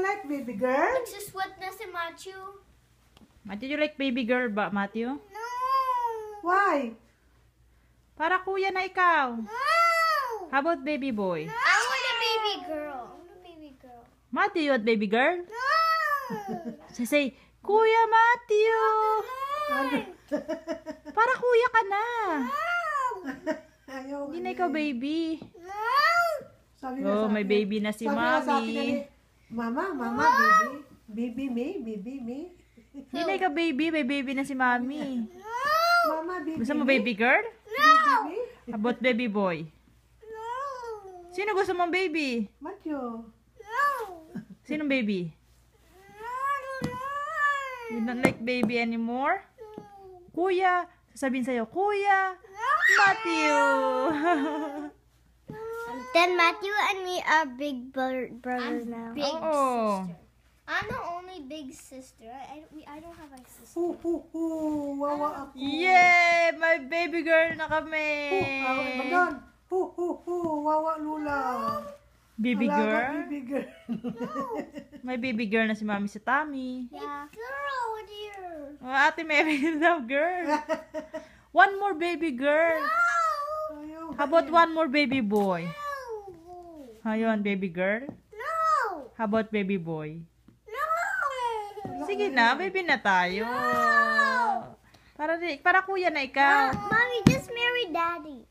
like baby girl? Nagsuswat na si Matthew. Matthew, you like baby girl ba, Matthew? No! Why? Para kuya na ikaw. No! How about baby boy? I want a baby girl. I want a baby girl. Matthew, you want baby girl? No! She say, Kuya Matthew! Ano? Para kuya ka na. Ayaw. Hindi na ikaw baby. No! Sabi Oh, sa may akin- baby na si sabi nga sa akin Mommy. na Mama, baby. Baby me. Hindi na ikaw baby, may baby na si Mommy. Mama, baby Gusto mo me. baby girl? Baby me? How about baby boy? No! Sino gusto mong baby? Matthew. No! Sinong baby? You don't like baby anymore? Kuya, sasabihin sa'yo, Kuya, Matthew. Then Matthew and me are big brothers now. Big Oo. sister. I'm the only big sister. I don't have a sister. Wawa ako. Yay! May baby girl na kami. Ako ba doon? Wawa lula. Baby Wala ka, girl? baby girl. May baby girl na si Mami sa tummy. Yeah. Girl, what here? Oh, ate, may baby daw girl. One more baby girl. Ayaw. How about one more baby boy? No! Ayun, baby girl. No! How about baby boy? No! Sige na, baby na tayo. Para kuya na ikaw. Mommy, just marry Daddy.